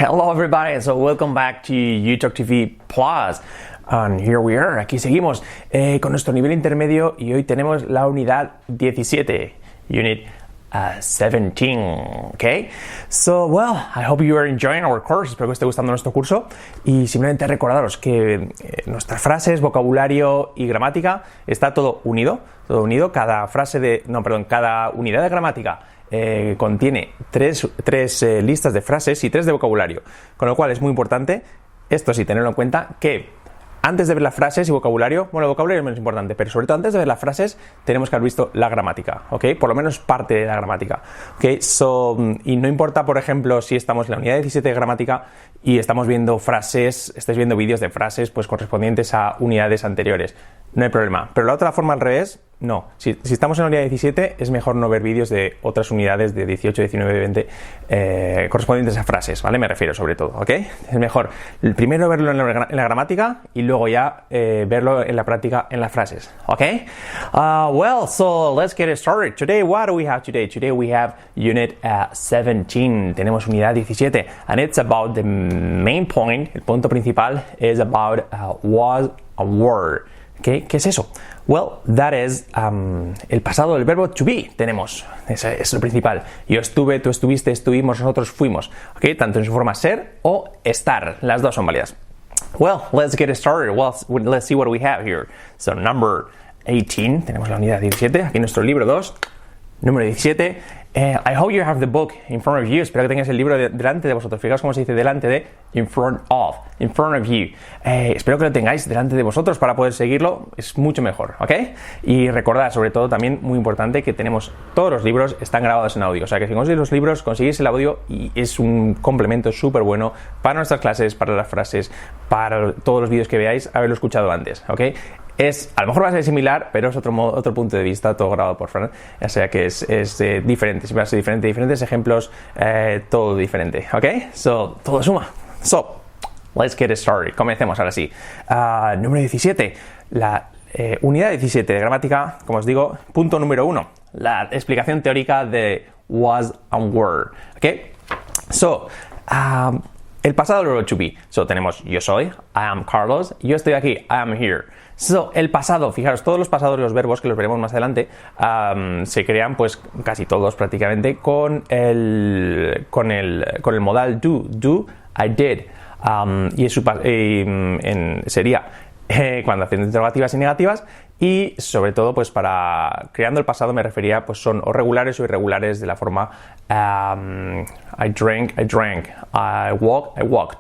Hello everybody, so welcome back to YouTube TV Plus. And here we are, aquí seguimos con nuestro nivel intermedio y hoy tenemos la unidad 17, Unit 17, okay? So, well, I hope you are enjoying our course, espero que os esté gustando nuestro curso y simplemente recordaros que nuestras frases, vocabulario y gramática está todo unido, cada cada unidad de gramática contiene tres listas de frases y 3 de vocabulario, con lo cual es muy importante, esto sí, tenerlo en cuenta, que antes de ver las frases y vocabulario, bueno, el vocabulario es menos importante, pero sobre todo antes de ver las frases tenemos que haber visto la gramática, ¿ok? Por lo menos parte de la gramática, ¿ok? Y no importa, por ejemplo, si estamos en la unidad 17 de gramática y estamos viendo frases, estáis viendo vídeos de frases pues correspondientes a unidades anteriores, no hay problema. Pero la otra forma al revés, no. Si estamos en la unidad 17 es mejor no ver vídeos de otras unidades de 18, 19, 20 correspondientes a frases, ¿vale? Me refiero sobre todo, ¿ok? Es mejor primero verlo en la gramática y luego ya verlo en la práctica en las frases, ¿ok? Well, so let's get started. Today, what do we have today? Today we have Unit 17. Tenemos unidad 17 and it's about the main point. El punto principal is about was a word. ¿Qué es eso? Well, that is el pasado del verbo to be. Tenemos, es lo principal. Yo estuve, tú estuviste, estuvimos, nosotros fuimos. ¿Ok? Tanto en su forma ser o estar. Las dos son válidas. Well, let's get started. Well, let's see what we have here. So, number 18. Tenemos la unidad 17. Aquí nuestro libro 2. Número 17. I hope you have the book in front of you. Espero que tengáis el libro delante de vosotros. Fijaos cómo se dice delante de, in front of you. Espero que lo tengáis delante de vosotros para poder seguirlo. Es mucho mejor, ¿ok? Y recordad, sobre todo, también muy importante, que tenemos todos los libros están grabados en audio. O sea que si conseguís los libros, conseguís el audio y es un complemento súper bueno para nuestras clases, para las frases, para todos los vídeos que veáis, haberlo escuchado antes, ¿ok? A lo mejor va a ser similar, pero es otro punto de vista, todo grabado por Fran, o sea que es diferente, siempre va a ser diferente, diferentes ejemplos, todo diferente, ¿ok? So, todo suma. So, let's get started. Comencemos ahora sí. Número 17, la unidad 17 de gramática, como os digo, punto número 1, la explicación teórica de was and were, ¿ok? So, el pasado del verbo to be. So, tenemos yo soy, I am Carlos, yo estoy aquí, I am here. So, el pasado, fijaros, todos los pasados de los verbos que los veremos más adelante se crean, pues casi todos prácticamente con el modal do, I did. Sería cuando haciendo interrogativas y negativas y sobre todo pues para creando el pasado me refería pues son o regulares o irregulares de la forma I drank, I walked.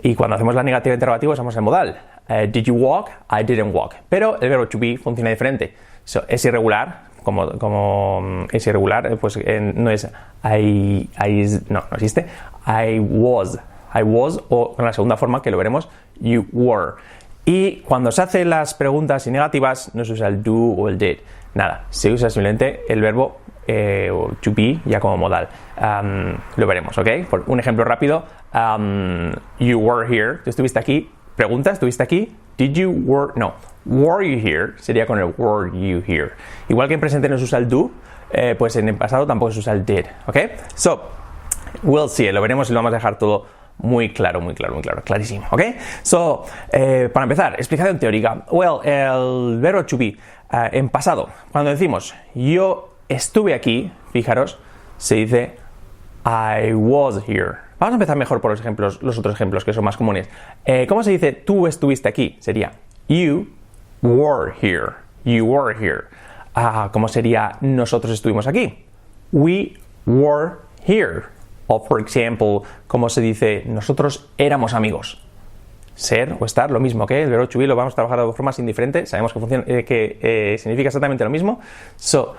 Y cuando hacemos la negativa interrogativa usamos el modal. Did you walk? I didn't walk. Pero el verbo to be funciona diferente. So, es irregular, como es irregular, pues no es no existe. I was, o con la segunda forma que lo veremos, you were. Y cuando se hacen las preguntas y negativas no se usa el do o el did. Nada, se usa simplemente el verbo to be ya como modal. Lo veremos, ¿ok? Por un ejemplo rápido, you were here, tú estuviste aquí. Pregunta, ¿estuviste aquí? Were you here? Sería con el were you here. Igual que en presente no se usa el do, pues en el pasado tampoco se usa el did, ¿ok? So, we'll see, lo veremos y lo vamos a dejar todo muy claro, clarísimo, ¿ok? So, para empezar, explicación teórica. Well, el verbo to be, en pasado, cuando decimos yo estuve aquí, fijaros, se dice I was here. Vamos a empezar mejor por los otros ejemplos que son más comunes. ¿Cómo se dice tú estuviste aquí? Sería you were here. ¿Cómo sería nosotros estuvimos aquí? We were here. O, por ejemplo, ¿cómo se dice nosotros éramos amigos? Ser o estar, lo mismo que el verbo to be lo vamos a trabajar de formas indiferentes. Sabemos que significa exactamente lo mismo. So,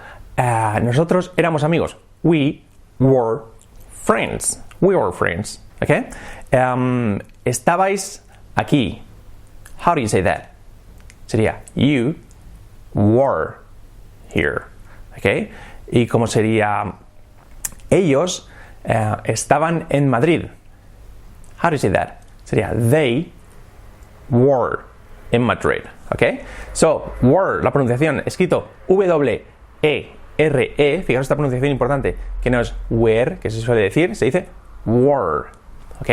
nosotros éramos amigos. We were friends. ¿Ok? Estabais aquí. How do you say that? Sería you were here. ¿Ok? Y cómo sería ellos estaban en Madrid. How do you say that? Sería they were in Madrid. ¿Ok? So, were, la pronunciación, escrito W-E-R-E, fijaros esta pronunciación importante, que no es were, que se suele decir, se dice were. ¿ok?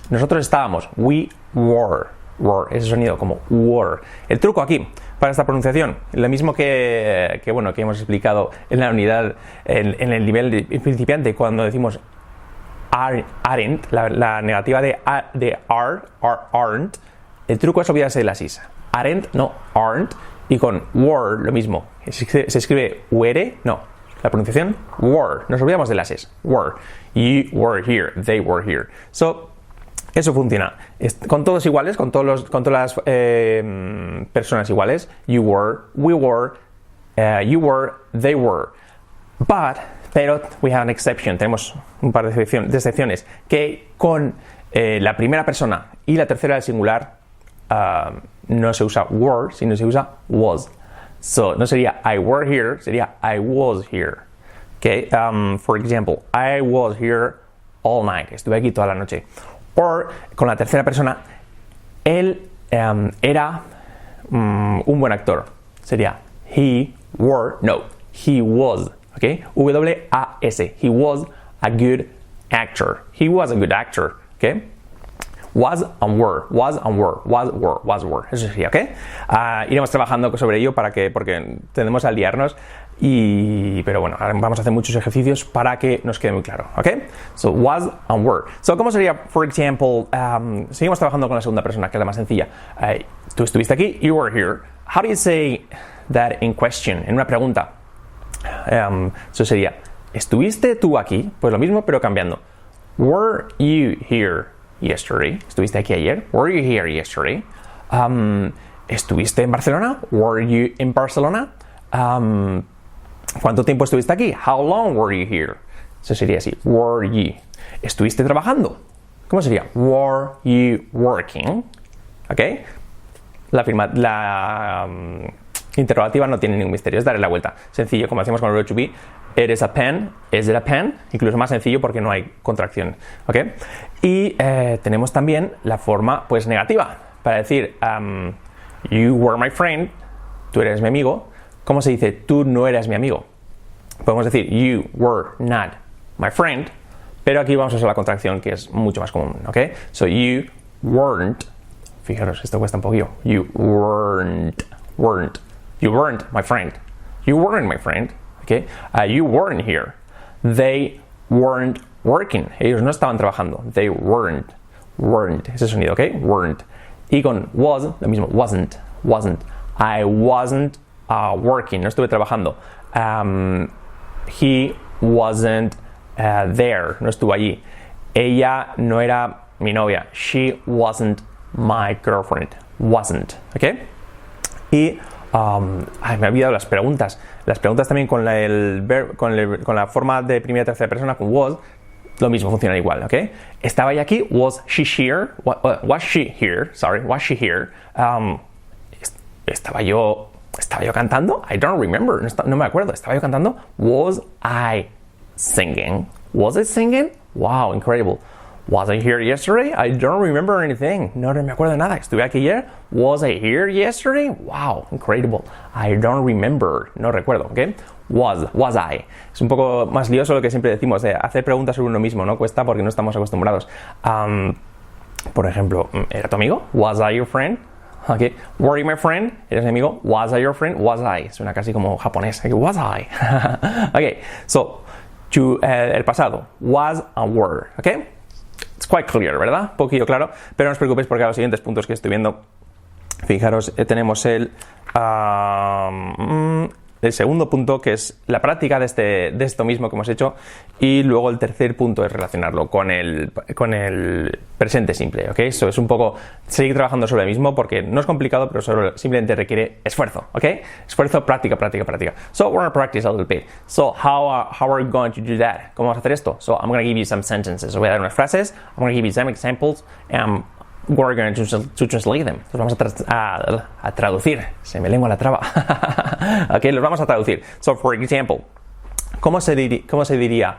Nosotros estábamos, we were, ese sonido como were. El truco aquí para esta pronunciación, lo mismo que hemos explicado en la unidad, en el nivel de principiante, cuando decimos aren't, la negativa de aren't, el truco es olvidarse de las is. Aren't, no, aren't, y con were lo mismo. Se escribe were, no, la pronunciación were, nos olvidamos de las is. Were, you were here, they were here. So, eso funciona con todos iguales, con todas las personas iguales. You were, we were, you were, they were. Pero we have an exception. Tenemos un par de excepciones que con la primera persona y la tercera del singular no se usa were, sino se usa was. So no sería I were here, sería I was here. Okay, for example, I was here all night. Estuve aquí toda la noche. O con la tercera persona, él era un buen actor. Sería he were, no, he was. Okay, W-A-S. He was a good actor. He was a good actor. Okay, was and were, was and were, was were. Eso sería, ¿ok? Iremos trabajando sobre ello porque tendemos a liarnos. Pero bueno, ahora vamos a hacer muchos ejercicios para que nos quede muy claro, ¿ok? So, was and were. So, ¿cómo sería, for example, seguimos trabajando con la segunda persona, que es la más sencilla. Tú estuviste aquí, you were here. How do you say that in question? En una pregunta. Eso sería, ¿estuviste tú aquí? Pues lo mismo, pero cambiando. Were you here yesterday? ¿Estuviste aquí ayer? Were you here yesterday? ¿Estuviste en Barcelona? Were you in Barcelona? ¿Cuánto tiempo estuviste aquí? How long were you here? Eso sería así. Were you? ¿Estuviste trabajando? ¿Cómo sería? Were you working? ¿Ok? La interrogativa no tiene ningún misterio, es darle la vuelta. Sencillo, como hacemos con el verbo to be. It is a pen, is it a pen? Incluso más sencillo porque no hay contracción. ¿Ok? Y tenemos también la forma pues negativa para decir you were my friend, tú eres mi amigo. ¿Cómo se dice tú no eras mi amigo? Podemos decir you were not my friend, pero aquí vamos a usar la contracción que es mucho más común. ¿Ok? So you weren't, fijaros, esto cuesta un poquillo. You weren't my friend. You weren't my friend. Okay? You weren't here. They weren't working. Ellos no estaban trabajando. They weren't. Ese sonido, ¿ok? Weren't. Y con was, lo mismo. Wasn't. I wasn't working. No estuve trabajando. He wasn't there. No estuvo allí. Ella no era mi novia. She wasn't my girlfriend. Wasn't. ¿Ok? Y me he olvidado las preguntas. Las preguntas también con la forma de primera y tercera persona, con was, lo mismo, funciona igual, ¿ok? ¿Estaba ella aquí? Was she here? Was she here? Sorry, was she here? ¿Estaba yo cantando? I don't remember. No me acuerdo. ¿Estaba yo cantando? Was I singing? Was I singing? Wow, incredible. Was I here yesterday? I don't remember anything. No me acuerdo de nada. ¿Estuve aquí ayer? Was I here yesterday? Wow, incredible. I don't remember. No recuerdo, ¿ok? Was I. Es un poco más lioso lo que siempre decimos, de hacer preguntas sobre uno mismo, ¿no? Cuesta porque no estamos acostumbrados. Por ejemplo, ¿era tu amigo? Was I your friend? Okay. Were you my friend? ¿Eres mi amigo? Was I your friend? Was I. Suena casi como japonés. Was I. Ok, so, el pasado. Was and were, ¿ok? It's quite clear, ¿verdad? Un poquillo claro, pero no os preocupéis porque a los siguientes puntos que estoy viendo, fijaros, tenemos el segundo punto, que es la práctica de esto mismo que hemos hecho, y luego el tercer punto es relacionarlo con el presente simple, ¿ok? Eso es un poco seguir trabajando sobre el mismo porque no es complicado, pero simplemente requiere esfuerzo, ¿ok? Esfuerzo, práctica. So we're going to practice a little bit. So how are we going to do that? ¿Cómo vamos a hacer esto? So I'm going to give you some sentences. Os voy a dar unas frases. I'm going to give you some examples. We're going to translate them. Los vamos a traducir. Se me lengua la traba. Ok, los vamos a traducir. So, for example, ¿cómo se diría?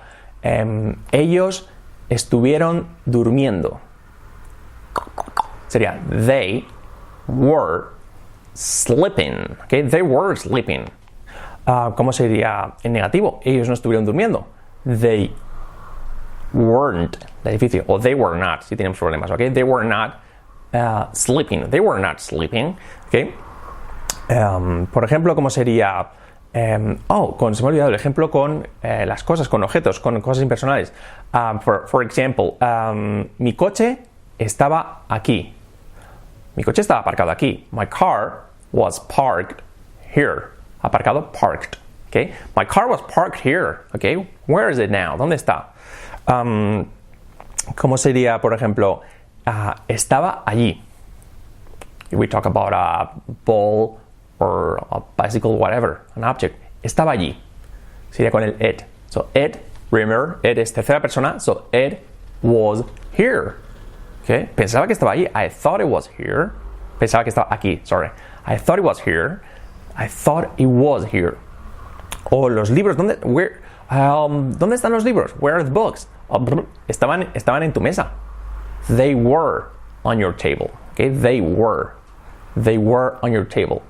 Ellos estuvieron durmiendo. Sería they were sleeping. Okay, they were sleeping. ¿Cómo sería en negativo? Ellos no estuvieron durmiendo. They weren't, de difícil, o they were not, si tenemos problemas, ¿ok? They were not sleeping. They were not sleeping, ¿ok? Por ejemplo, ¿cómo sería? Se me ha olvidado el ejemplo con las cosas, con objetos, con cosas impersonales. For example, mi coche estaba aquí. Mi coche estaba aparcado aquí. My car was parked here. Aparcado, parked. Okay? My car was parked here. Okay? Where is it now? ¿Dónde está? ¿Cómo sería, por ejemplo, estaba allí? If we talk about a ball or a bicycle, whatever, an object. Estaba allí. Sería con el it. So it, remember, it es tercera persona. So it was here. Okay? Pensaba que estaba allí. I thought it was here. Pensaba que estaba aquí. Sorry. I thought it was here. I thought it was here. O los libros. ¿Dónde están los libros? Where are the books? Estaban en tu mesa. They were on your table. Okay? They were on your table.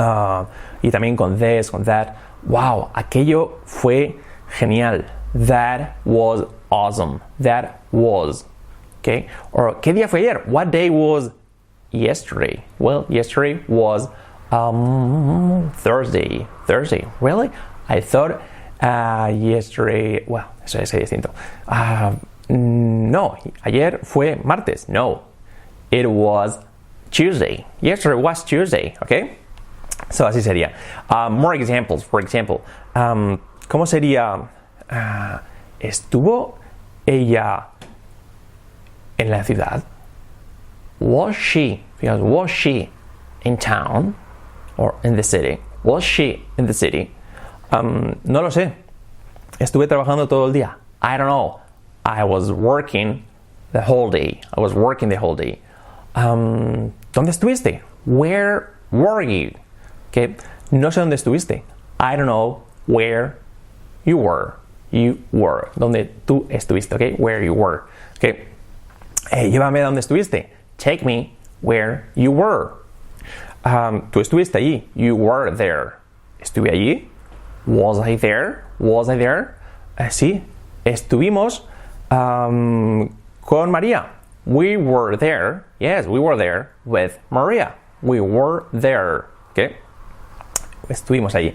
Y también con this, con that. Wow, aquello fue genial. That was awesome. That was. Okay? Or, ¿qué día fue ayer? What day was yesterday? Well, yesterday was Thursday. Thursday. Really? I thought yesterday. Well, eso es distinto. No, ayer fue martes. No, it was Tuesday. Yesterday was Tuesday. Okay? So así sería. More examples. For example, ¿cómo sería? ¿Estuvo ella en la ciudad? Was she? Because was she in town or in the city? Was she in the city? No lo sé. Estuve trabajando todo el día. I don't know. I was working the whole day. ¿Dónde estuviste? Where were you? Okay. No sé dónde estuviste. I don't know where you were. You were. Donde tú estuviste. Okay. Where you were. Okay. Llévame a donde estuviste. Take me where you were. Tú estuviste allí. You were there. ¿Estuve allí? Was I there? Was I there? Sí. Estuvimos con María. We were there. Yes, we were there with Maria. We were there. Okay. Estuvimos allí.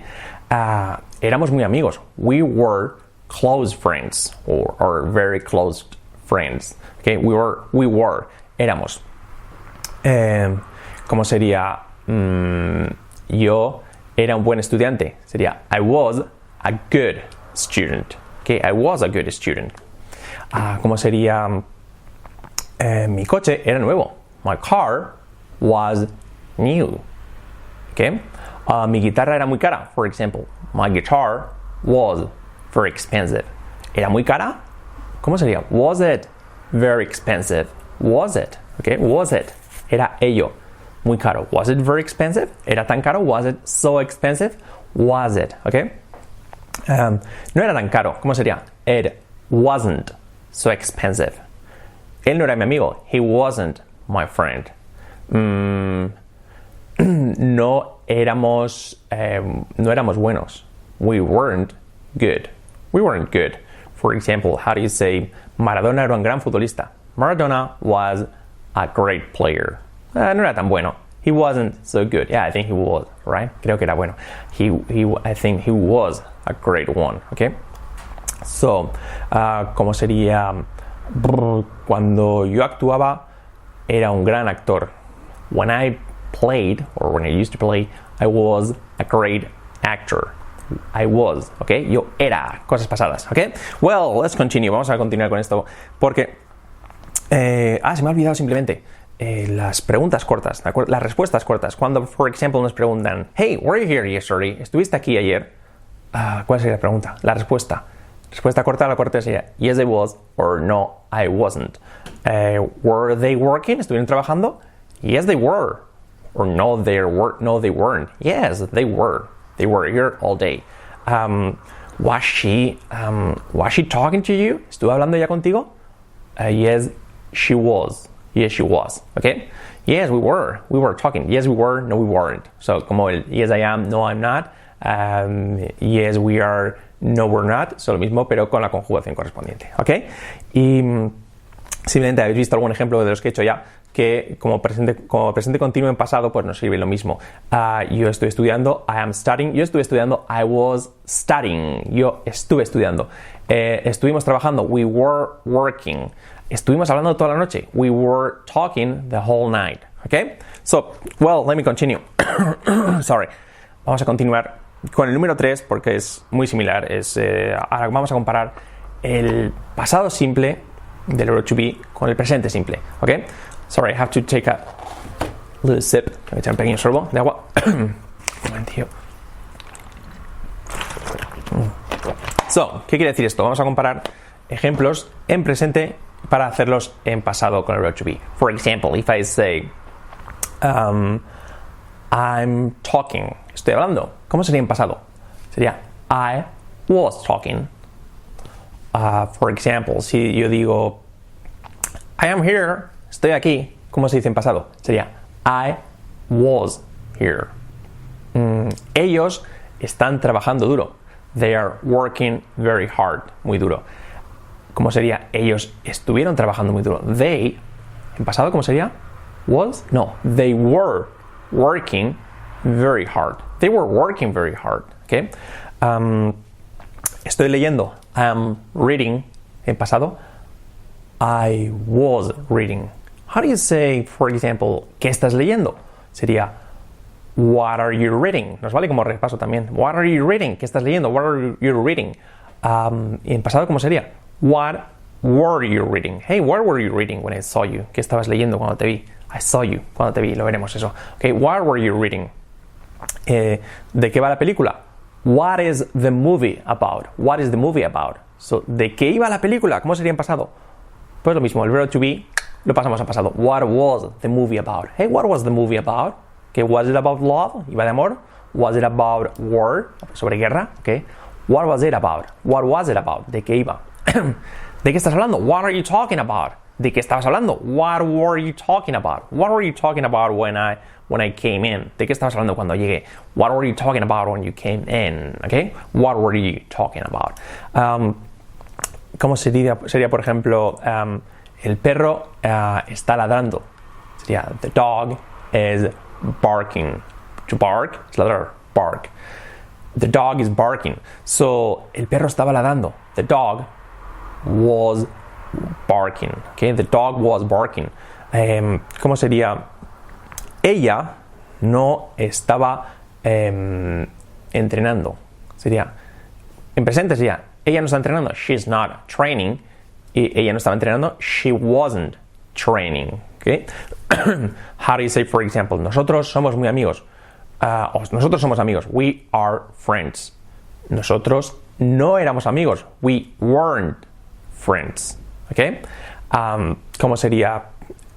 Éramos muy amigos. We were close friends or very close friends. Okay. We were. Éramos. ¿Cómo sería? Yo era un buen estudiante. Sería I was a good student. Okay. I was a good student. ¿Cómo sería? Mi coche era nuevo. My car was new. Okay. Mi guitarra era muy cara. For example, my guitar was very expensive. ¿Era muy cara? ¿Cómo sería? Was it very expensive? Was it? Okay. Was it? Era ello. Muy caro. Was it very expensive? ¿Era tan caro? Was it so expensive? Was it? Okay. No era tan caro. ¿Cómo sería? It wasn't so expensive. Él no era mi amigo. He wasn't my friend. No éramos buenos. We weren't good. We weren't good. For example, how do you say Maradona era un gran futbolista? Maradona was a great player. No era tan bueno. He wasn't so good. Yeah, I think he was, right? Creo que era bueno. I think he was a great one. Okay. So, ¿cómo sería? Cuando yo actuaba, era un gran actor. When I played, or when I used to play, I was a great actor. I was, okay? Yo era, cosas pasadas, okay? Well, let's continue. Vamos a continuar con esto. Porque, se me ha olvidado simplemente las preguntas cortas, ¿de acuerdo? Las respuestas cortas. Cuando, for example, nos preguntan, hey, were you here yesterday? ¿Estuviste aquí ayer? ¿Cuál sería la pregunta? La respuesta. Respuesta corta, la corta sería yes I was or no I wasn't. Were they working? ¿Estuvieron trabajando? Yes they were. Or no they weren't. Yes they were. They were here all day. Was she talking to you? ¿Estuvo hablando ya contigo? Yes she was. Yes she was. Okay? Yes we were. We were talking. Yes we were. No we weren't. So como el yes I am, no I'm not. yes, we are, no, we're not, son lo mismo, pero con la conjugación correspondiente, ¿ok? Y simplemente habéis visto algún ejemplo de los que he hecho ya, que como presente continuo en pasado, pues nos sirve lo mismo. Yo estoy estudiando, I am studying. Yo estuve estudiando, I was studying. Yo estuve estudiando. Estuvimos trabajando, we were working. Estuvimos hablando toda la noche, we were talking the whole night. Okay? So, well, let me continue. Sorry. Vamos a continuar con el número 3 porque es muy similar. Ahora vamos a comparar el pasado simple del verbo to be con el presente simple. Okay? Sorry, I have to take a little sip. Voy a echar un pequeño sorbo de agua. Un momentillo. So, ¿qué quiere decir esto? Vamos a comparar ejemplos en presente para hacerlos en pasado con el verbo to be. For example, if I say I'm talking, estoy hablando, ¿cómo sería en pasado? Sería I was talking. For example, si yo digo I am here, estoy aquí, ¿cómo se dice en pasado? Sería I was here. Ellos están trabajando duro. They are working very hard. Muy duro. ¿Cómo sería? Ellos estuvieron trabajando muy duro. They, en pasado, ¿cómo sería? Was? No. They were working very hard. They were working very hard. Okay? Estoy leyendo. I'm reading. En pasado, I was reading. How do you say, for example, ¿qué estás leyendo? Sería, what are you reading? Nos vale como repaso también. What are you reading? ¿Qué estás leyendo? What are you reading? Y en pasado, ¿cómo sería? What were you reading? Hey, what were you reading when I saw you? ¿Qué estabas leyendo cuando te vi? I saw you. Cuando te vi, lo veremos eso. Okay, what were you reading? ¿De qué va la película? What is the movie about? What is the movie about? So, ¿de qué iba la película? ¿Cómo sería en pasado? Pues lo mismo, el verbo to be lo pasamos a pasado. What was the movie about? Hey, what was the movie about? Okay, was it about love? ¿Iba de amor? Was it about war? Sobre guerra. Okay. What was it about? What was it about? ¿De qué iba? ¿De qué estás hablando? What are you talking about? ¿De qué estabas hablando? What were you talking about? What were you talking about when I came in? ¿De qué estabas hablando cuando llegué? What were you talking about when you came in? Okay. What were you talking about? ¿Cómo sería, por ejemplo, el perro está ladrando? Sería, the dog is barking. To bark es ladrar. Bark. The dog is barking. So, el perro estaba ladrando. The dog was barking. Okay, the dog was barking. ¿Cómo sería? Ella no estaba entrenando. Sería, en presente sería, ella no está entrenando. She's not training. Y ella no estaba entrenando. She wasn't training. Okay? How do you say, for example, nosotros somos muy amigos? Nosotros somos amigos. We are friends. Nosotros no éramos amigos. We weren't friends. Okay? ¿Cómo sería?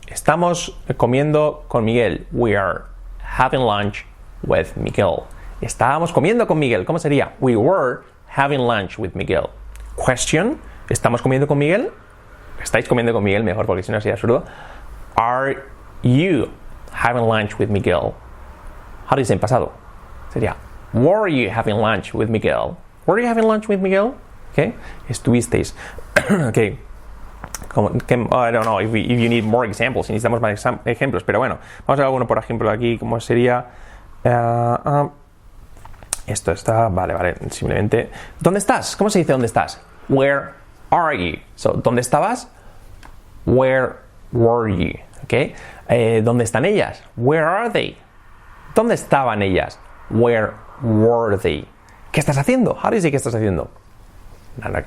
Estamos comiendo con Miguel. We are having lunch with Miguel. Estábamos comiendo con Miguel. ¿Cómo sería? We were having lunch with Miguel. Question. ¿Estamos comiendo con Miguel? ¿Estáis comiendo con Miguel? Mejor, porque si no sería absurdo. Are you having lunch with Miguel? How do you say en pasado? Sería, were you having lunch with Miguel? Were you having lunch with Miguel? Okay. Estuvisteis. Okay. I don't know if you need more examples. Si necesitamos más ejemplos, pero bueno, vamos a ver alguno, por ejemplo, aquí, como sería. Esto está. Vale. Simplemente. ¿Dónde estás? ¿Cómo se dice dónde estás? Where are you? So, ¿dónde estabas? Where were you? Okay. ¿Dónde están ellas? Where are they? ¿Dónde estaban ellas? Where were they? ¿Qué estás haciendo? How do you say qué estás haciendo?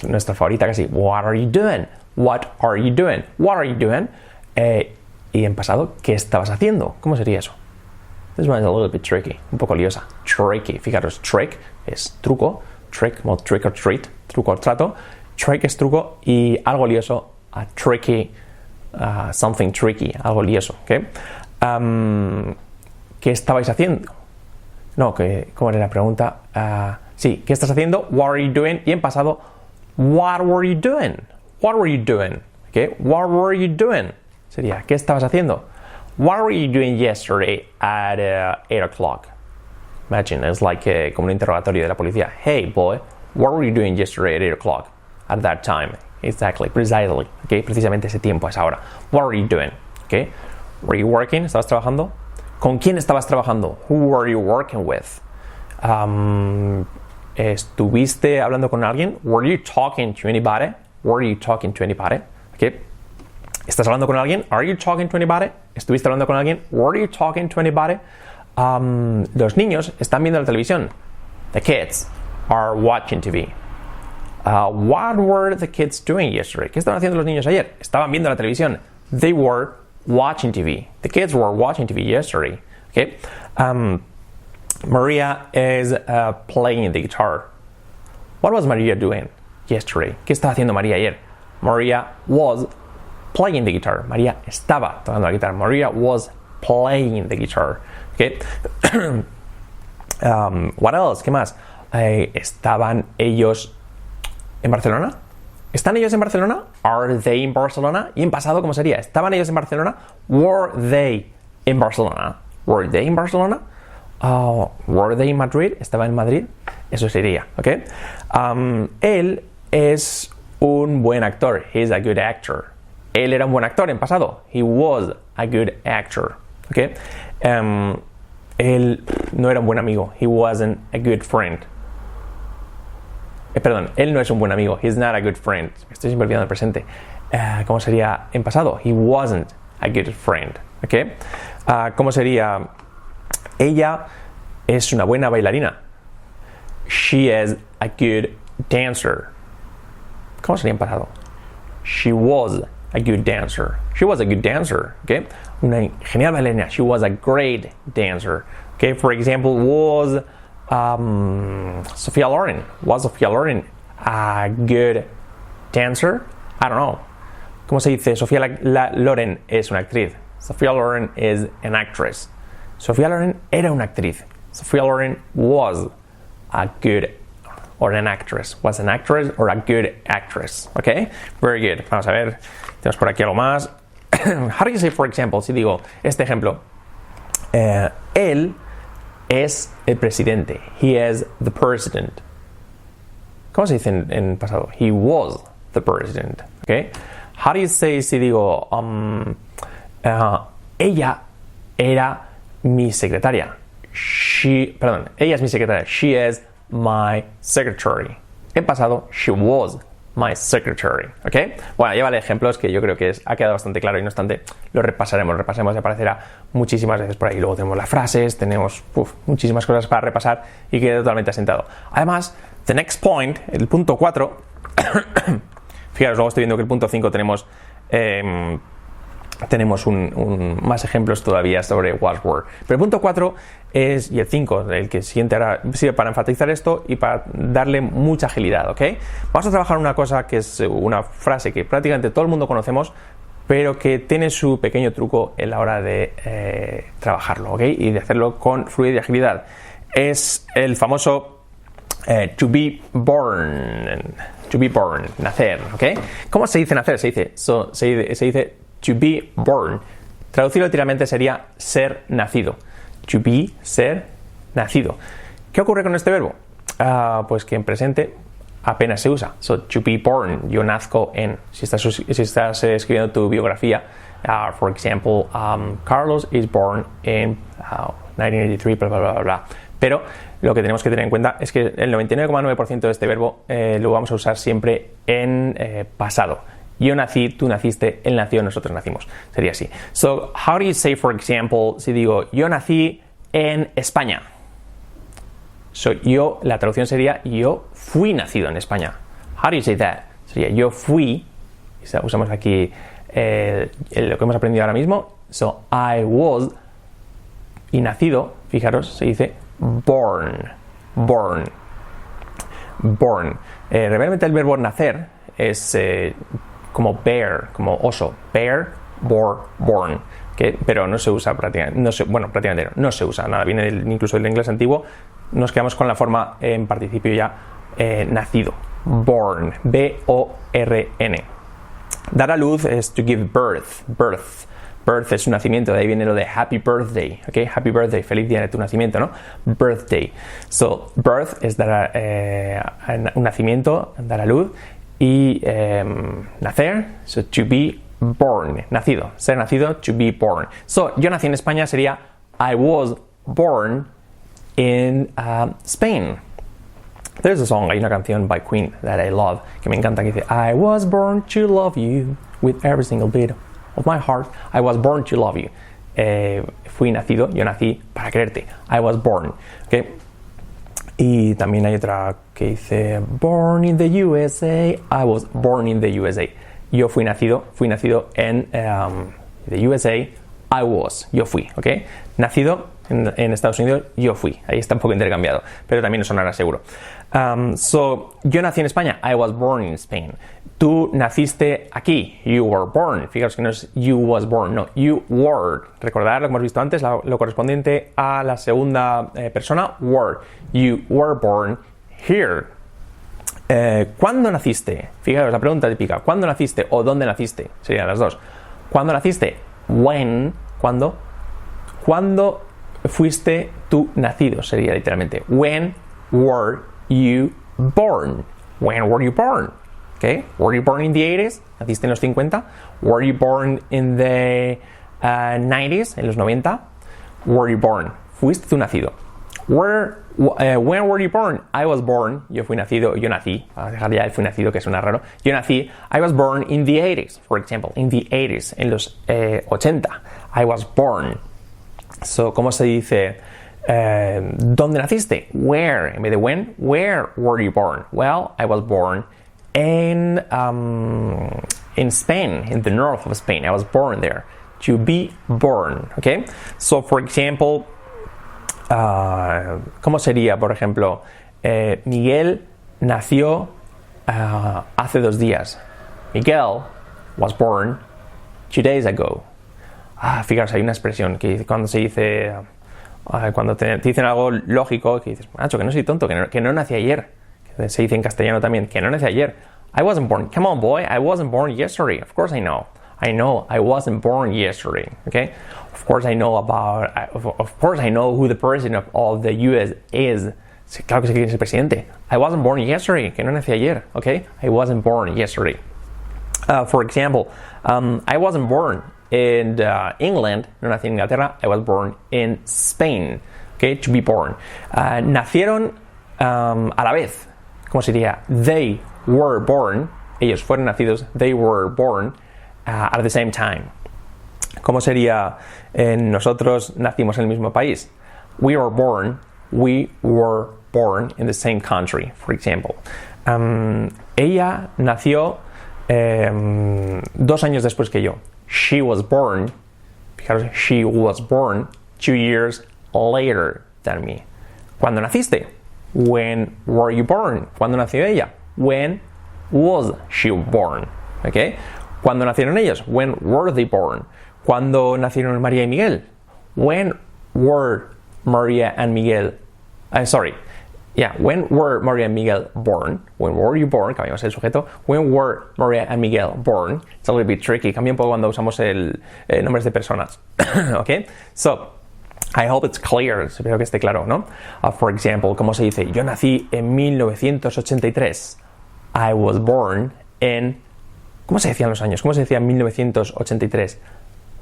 Nuestra favorita casi. What are you doing? What are you doing? What are you doing? Y en pasado, ¿qué estabas haciendo? ¿Cómo sería eso? This one is a little bit tricky. Un poco liosa. Tricky. Fijaros, trick es truco. Trick, como trick or treat. Truco o trato. Trick es truco y algo lioso. A tricky. Something tricky. Algo lioso. ¿Okay? ¿Qué estabais haciendo? No, ¿cómo era la pregunta? Sí, ¿qué estás haciendo? What are you doing? Y en pasado, what were you doing? What were you doing? Okay, what were you doing? Sería, ¿qué estabas haciendo? What were you doing yesterday at 8 o'clock? Imagine, es like como un interrogatorio de la policía. Hey, boy, what were you doing yesterday at 8 o'clock? At that time. Exactly, precisely. Okay, precisamente ese tiempo, a esa hora. What were you doing? Okay. Were you working? ¿Estabas trabajando? ¿Con quién estabas trabajando? Who were you working with? ¿Estuviste hablando con alguien? Were you talking to anybody? Were you talking to anybody? Okay. ¿Estás hablando con alguien? Are you talking to anybody? ¿Estuviste hablando con alguien? Were you talking to anybody? Los niños están viendo la televisión. The kids are watching TV. What were the kids doing yesterday? ¿Qué estaban haciendo los niños ayer? Estaban viendo la televisión. They were watching TV. The kids were watching TV yesterday. Okay. Maria is playing the guitar. What was Maria doing yesterday? ¿Qué estaba haciendo María ayer? Maria was playing the guitar. María estaba tocando la guitarra. Maria was playing the guitar. Okay. What else? ¿Qué más? ¿Estaban ellos en Barcelona? ¿Están ellos en Barcelona? Are they in Barcelona? Y en pasado, ¿cómo sería? ¿Estaban ellos en Barcelona? Were they in Barcelona? Were they in Barcelona? Were they in Madrid? ¿Estaba en Madrid? Eso sería, ¿ok? Él es un buen actor. He's a good actor. Él era un buen actor en pasado. He was a good actor, ¿ok? Él no era un buen amigo. He wasn't a good friend. Perdón, él no es un buen amigo. He's not a good friend. Estoy siempre olvidando el presente. ¿Cómo sería en pasado? He wasn't a good friend. ¿Okay? ¿Cómo sería? Ella es una buena bailarina. She is a good dancer. ¿Cómo sería en pasado? She was a good dancer. She was a good dancer. ¿Okay? Una genial bailarina. She was a great dancer. ¿Okay? For example, was Sophia Loren. Was Sophia Loren a good dancer? I don't know. ¿Cómo se dice? Sofía Loren es una actriz. Sophia Loren is an actress. Sophia Loren era una actriz. Sophia Loren was a good or an actress. Was an actress or a good actress. Okay? Very good. Vamos a ver. Tenemos por aquí algo más. How do you say, for example, si digo este ejemplo? Él es el presidente. He is the president. ¿Cómo se dice en pasado? He was the president. Okay? How do you say si digo ella era mi secretaria? Ella es mi secretaria. She is my secretary. En pasado, she was my secretary. ¿Ok? Bueno, ya vale ejemplos que yo creo que ha quedado bastante claro y no obstante lo repasaremos y aparecerá muchísimas veces por ahí. Luego tenemos las frases, tenemos muchísimas cosas para repasar y queda totalmente asentado. Además, the next point, el punto 4, fijaros, luego estoy viendo que el punto 5 tenemos más ejemplos todavía sobre was were. Pero el punto 4 es, y el 5, el que siguiente ahora sirve para enfatizar esto y para darle mucha agilidad, ¿ok? Vamos a trabajar una cosa que es una frase que prácticamente todo el mundo conocemos, pero que tiene su pequeño truco en la hora de trabajarlo, ¿ok? Y de hacerlo con fluidez y agilidad. Es el famoso to be born, nacer, ¿ok? ¿Cómo se dice nacer? Se dice to be born. Traducirlo literalmente sería ser nacido. To be, ser nacido. ¿Qué ocurre con este verbo? Pues que en presente apenas se usa. So, to be born, yo nazco en. Si estás escribiendo tu biografía, for example, Carlos is born in 1983, bla, bla, bla, bla. Pero lo que tenemos que tener en cuenta es que el 99,9% de este verbo lo vamos a usar siempre en pasado. Yo nací, tú naciste, él nació, nosotros nacimos. Sería así. So, how do you say, for example, si digo, yo nací en España? So, la traducción sería, yo fui nacido en España. How do you say that? Sería, yo fui, usamos aquí lo que hemos aprendido ahora mismo. So, I was, y nacido, fijaros, se dice born. Realmente el verbo nacer es como bear, como oso, bear, born, pero no se usa prácticamente, no se usa nada, viene incluso del inglés antiguo, nos quedamos con la forma en participio ya nacido, born, B-O-R-N. Dar a luz es to give birth, Birth es un nacimiento, de ahí viene lo de happy birthday, ¿ok? Happy birthday, feliz día de tu nacimiento, ¿no? Birthday. So, birth es dar un nacimiento, dar a luz, y nacer, so to be born, nacido, ser nacido, to be born. So, yo nací en España sería I was born in Spain. There's a song, hay una canción by Queen that I love, que me encanta, que dice I was born to love you with every single bit of my heart. I was born to love you. Fui nacido, yo nací para quererte. I was born. Okay. Y también hay otra que dice born in the USA. I was born in the USA. Yo fui nacido en the USA. I was, yo fui, ¿ok? Nacido en Estados Unidos, yo fui. Ahí está un poco intercambiado, pero también nos sonará seguro. So, yo nací en España. I was born in Spain. Tú naciste aquí. You were born. Fijaros que no es you was born, no. You were. Recordad lo que hemos visto antes, lo correspondiente a la segunda persona, were. You were born here. ¿Cuándo naciste? Fijaros, la pregunta típica. ¿Cuándo naciste o dónde naciste? Serían las dos. ¿Cuándo naciste? When. ¿Cuándo? ¿Cuándo fuiste tú nacido? Sería literalmente. When were you born? When were you born? Okay. Were you born in the 80s? ¿Naciste en los 50? Were you born in the 90s? ¿En los 90? Were you born? ¿Fuiste tú nacido? When were you born? I was born. Yo nací. Para dejar ya el fui nacido, que suena raro. Yo nací. I was born in the 80s, for example. In the 80s, en los 80. I was born. So, ¿cómo se dice? ¿Dónde naciste? Where. En vez de when, where were you born? Well, I was born in Spain, in the north of Spain. I was born there. To be born. Okay? So, for example, ¿cómo sería, por ejemplo? Miguel nació hace 2 días. Miguel was born 2 days ago. Fijaros, hay una expresión que cuando se dice, cuando te dicen algo lógico, que dices, macho, que no soy tonto, que no nací ayer. Que se dice en castellano también, que no nací ayer. I wasn't born. Come on, boy, I wasn't born yesterday. Of course I know. I wasn't born yesterday. Okay? Of course I know who the president of the US is. Claro que sé quién es el presidente. I wasn't born yesterday. Que no nací ayer. Okay? I wasn't born yesterday. For example, I wasn't born in England. No nací en Inglaterra. I was born in Spain. Okay? To be born. Nacieron a la vez. ¿Cómo sería? They were born. Ellos fueron nacidos. They were born at the same time. ¿Cómo sería? Nosotros nacimos en el mismo país. We were born in the same country, for example. Ella nació 2 años después que yo. She was born 2 years later than me. ¿Cuándo naciste? When were you born? ¿Cuándo nació ella? When was she born? ¿Okay? ¿Cuándo nacieron ellos? When were they born? ¿Cuándo nacieron María y Miguel? When were María and Miguel? When were María and Miguel born? When were you born? Cambiamos el sujeto. When were María and Miguel born? It's a little bit tricky. Cambia un poco cuando usamos nombres de personas. Okay? So, I hope it's clear. Espero que esté claro, ¿no? For example, ¿cómo se dice? Yo nací en 1983. I was born in... ¿Cómo se decían los años? ¿Cómo se decía en 1983?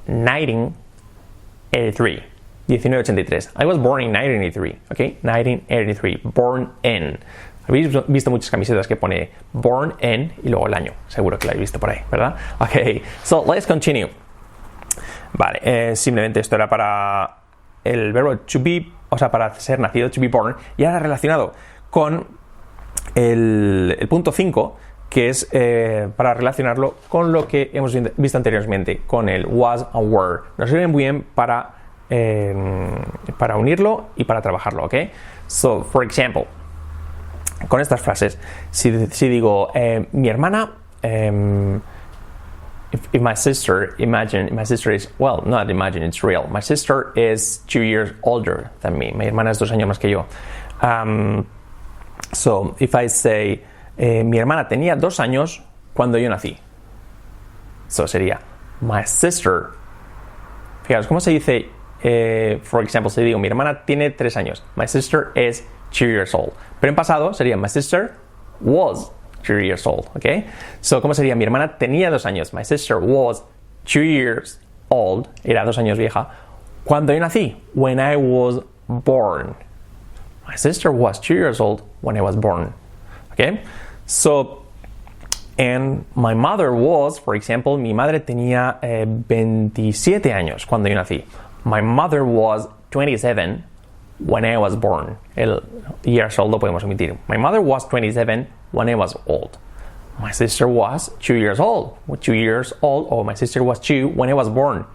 1983. 1983. I was born in 1983. ¿Ok? 1983. Born in. Habéis visto muchas camisetas que pone born in y luego el año. Seguro que lo habéis visto por ahí, ¿verdad? Ok. So, let's continue. Vale. Simplemente esto era para el verbo to be, o sea, para ser nacido, to be born. Y ahora relacionado con el punto 5, que es para relacionarlo con lo que hemos visto anteriormente, con el was and were. Nos sirve muy bien para unirlo y para trabajarlo, ¿ok? So, for example, con estas frases, si digo, mi hermana, if my sister, imagine, my sister is, well, not imagine, it's real. My sister is 2 years older than me. Mi hermana es 2 años más que yo. So, if I say, mi hermana tenía 2 años cuando yo nací. So sería, my sister Fijaros, ¿cómo se dice? For example, si digo, mi hermana tiene 3 años. My sister is 2 years old. Pero en pasado sería, my sister was 2 years old, ¿ok? So, ¿cómo sería? Mi hermana tenía 2 años. My sister was 2 years old. Era 2 años vieja. Cuando yo nací, when I was born. My sister was 2 years old when I was born, ¿ok? So, and my mother was, for example, mi madre tenía 27 años cuando yo nací. My mother was 27 when I was born. El years old lo podemos omitir. My mother was 27 when I was old. My sister was 2 years old. 2 years old, or my sister was 2 when I was born.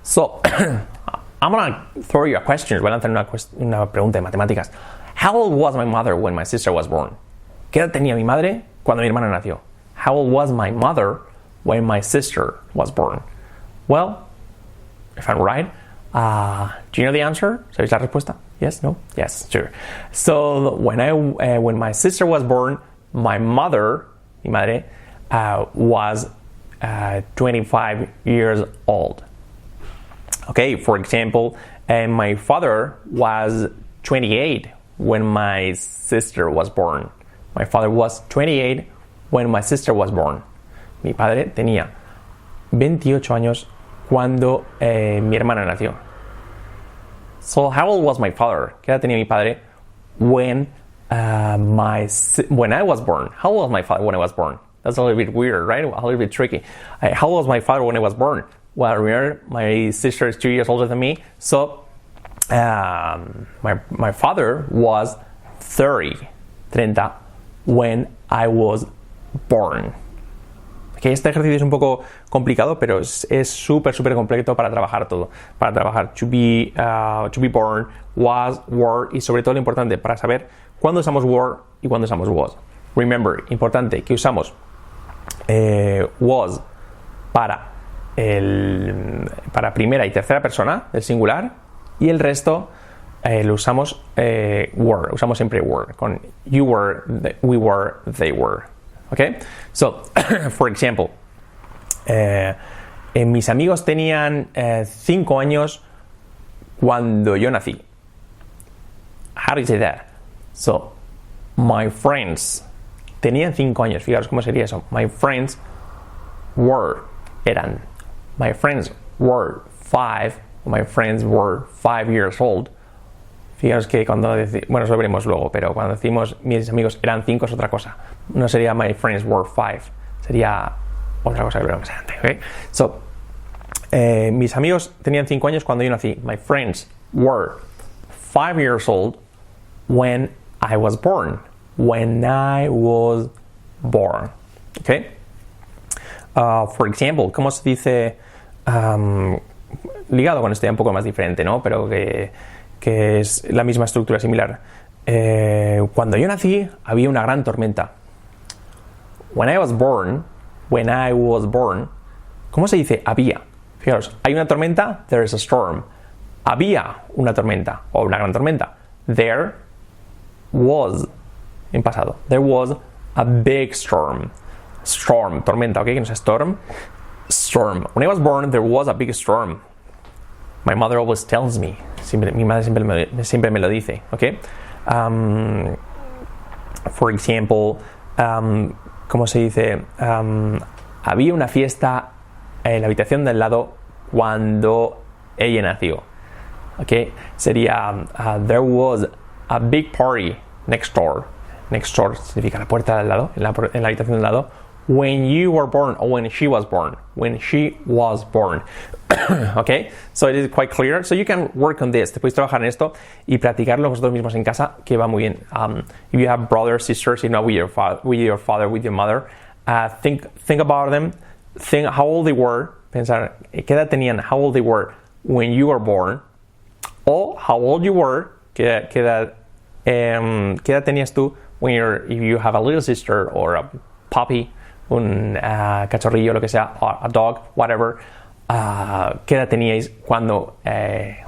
So, I'm gonna throw you a question. Voy a lanzar una pregunta de matemáticas. How old was my mother when my sister was born? ¿Qué edad tenía mi madre cuando mi hermana nació? How old was my mother when my sister was born? Well, if I'm right, do you know the answer? ¿Sabéis la respuesta? Yes, no? Yes, sure. So when my sister was born, my mother, mi madre, was 25 years old. Okay, for example, my father was 28 when my sister was born. My father was 28 when my sister was born. Mi padre tenía 28 años cuando mi hermana nació. So, how old was my father? ¿Qué edad tenía mi padre when I was born? How old was my father when I was born? That's a little bit weird, right? A little bit tricky. How old was my father when I was born? Well, remember, my sister is 2 years older than me, so my father was 30 when I was born. Okay, este ejercicio es un poco complicado, pero es súper completo para trabajar todo. Para trabajar to be born, was, were, y sobre todo lo importante, para saber cuándo usamos were y cuándo usamos was. Remember, importante, que usamos was para primera y tercera persona del singular, y el resto lo usamos were. Usamos siempre were, con you were, we were, they were. Okay? So, for example, mis amigos tenían 5 años cuando yo nací. How do you say that? So, my friends tenían 5 años. Fijaros cómo sería eso. My friends eran. My friends were 5. My friends were 5 years old. Fijaros que cuando bueno, eso lo veremos luego, pero cuando decimos mis amigos eran 5 es otra cosa. No sería my friends were 5, sería otra cosa que veremos antes, ¿ok? So, mis amigos tenían 5 años cuando yo nací. My friends were 5 years old when I was born. When I was born, ¿ok? For example, ¿cómo se dice? Ligado con esto ya un poco más diferente, ¿no? Pero que es la misma estructura similar. Cuando yo nací había una gran tormenta. When I was born, ¿cómo se dice había? Fijaros, hay una tormenta, there is a storm. Había una tormenta o una gran tormenta. There was, en pasado, there was a big storm. Storm, tormenta, ¿ok? Que no es storm. Storm. When I was born, there was a big storm. My mother always tells me. Mi madre siempre me lo dice, ¿ok? For example, ¿cómo se dice? Había una fiesta en la habitación del lado cuando ella nació, ¿ok? Sería there was a big party next door. Next door significa la puerta del lado, en la habitación del lado. When you were born, or when she was born. When she was born. Okay? So it is quite clear. So you can work on this. Te podéis trabajar en esto y practicarlo vosotros mismos en casa, que va muy bien. If you have brothers, sisters, you know, with your father, with your mother, think about them. Think how old they were. Pensar, ¿qué edad tenían? How old they were when you were born. O how old you were. ¿Qué edad tenías tú if you have a little sister or a puppy, un cachorrillo, lo que sea, a dog, whatever, ¿qué edad teníais cuando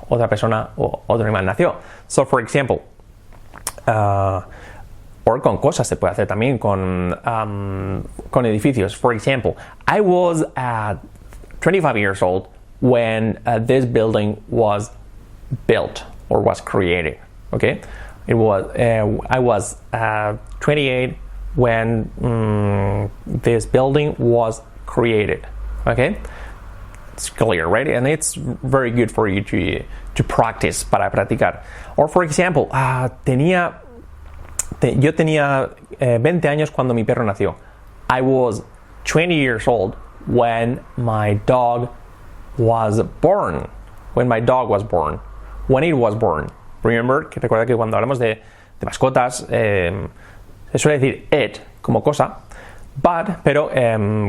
otra persona o otro animal nació? So, for example, o con cosas se puede hacer también, con edificios. For example, I was 25 years old when this building was built or was created. Okay, I was 28 when this building was created. Okay, it's clear, right? And it's very good for you to practice, para practicar. Or for example, yo tenía 20 años cuando mi perro nació. I was 20 years old when my dog was born. When my dog was born. When it was born. Remember, que recuerda que cuando hablamos de mascotas, se suele decir it como cosa, pero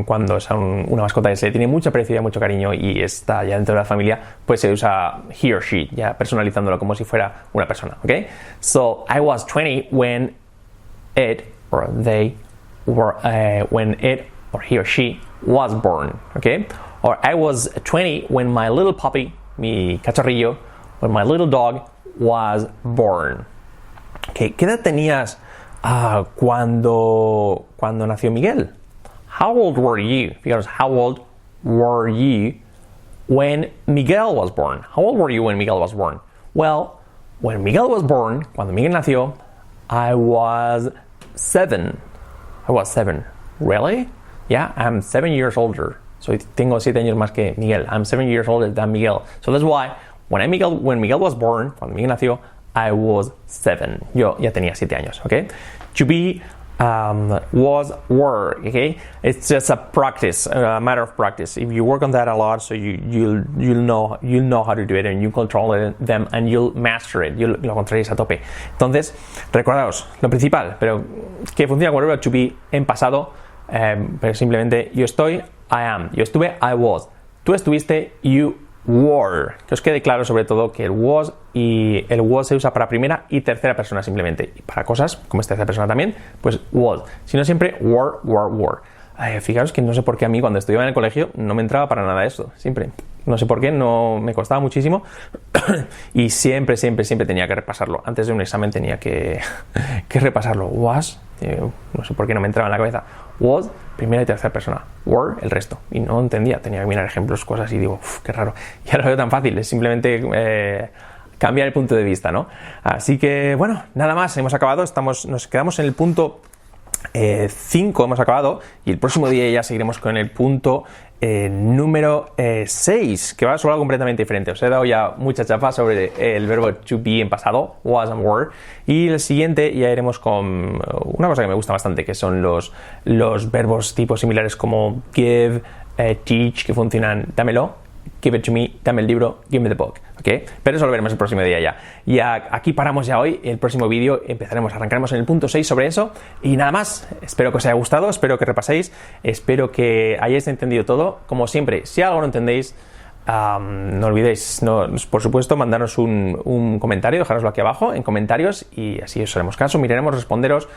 cuando es una mascota que se le tiene mucha aprecio, mucho cariño y está ya dentro de la familia, pues se usa he or she, ya personalizándolo como si fuera una persona, ¿ok? So, I was 20 when it or they were, when it or he or she was born, ¿ok? Or I was 20 when my little puppy, mi cachorrillo, when my little dog was born. ¿Qué edad tenías cuando nació Miguel? How old were you? Fijaros, how old were you when Miguel was born? How old were you when Miguel was born? Well, when Miguel was born, cuando Miguel nació, I was 7. I was 7. Really? Yeah, I'm 7 years older. So tengo 7 años más que Miguel. I'm 7 years older than Miguel. So that's why when Miguel was born, cuando Miguel nació, I was 7. Yo ya tenía 7 años, okay? To be, was, were, okay? It's just a practice, a matter of practice. If you work on that a lot, so you'll know how to do it and you control them and you'll master it. Lo controléis a tope. Entonces, recordaos, lo principal, pero que funciona con el verbo to be en pasado, pero simplemente yo estoy, I am. Yo estuve, I was. Tú estuviste, you were. Que os quede claro sobre todo que el was se usa para primera y tercera persona simplemente. Y para cosas, como es tercera persona también, pues was. Si no siempre were. Fijaros que no sé por qué a mí cuando estudiaba en el colegio no me entraba para nada eso. Siempre. No sé por qué, no me costaba muchísimo. Y siempre tenía que repasarlo. Antes de un examen tenía que repasarlo. Was, no sé por qué no me entraba en la cabeza. Was, primera y tercera persona. Were, el resto. Y no entendía. Tenía que mirar ejemplos, cosas y digo, qué raro. Ya lo veo tan fácil. Es simplemente cambiar el punto de vista, ¿no? Así que, bueno, nada más. Hemos acabado. Nos quedamos en el punto 5. Hemos acabado. Y el próximo día ya seguiremos con el punto número 6, que va sobre algo completamente diferente. Os he dado ya mucha chapa sobre el verbo to be en pasado, was and were, y el siguiente ya iremos con una cosa que me gusta bastante, que son los verbos tipos similares como give, teach, que funcionan dámelo, give it to me, dame el libro, give me the book, ¿ok? Pero eso lo veremos el próximo día ya. Y aquí paramos ya hoy. El próximo vídeo arrancaremos en el punto 6 sobre eso. Y nada más, espero que os haya gustado, espero que repaséis, espero que hayáis entendido todo. Como siempre, si algo no entendéis, no olvidéis, por supuesto, mandarnos un comentario, dejároslo aquí abajo en comentarios y así os haremos caso, miraremos responderos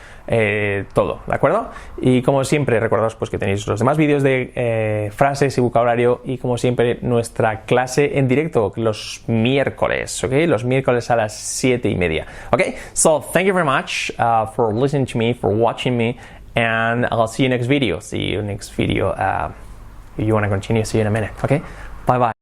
todo, ¿de acuerdo? Y como siempre, recordaos pues que tenéis los demás vídeos de frases y vocabulario y como siempre nuestra clase en directo los miércoles, ¿ok? Los miércoles a las 7:30, ¿ok? So, thank you very much for listening to me, for watching me, and I'll see you next video. See you next video. If you want to continue, see you in a minute, okay? Bye bye.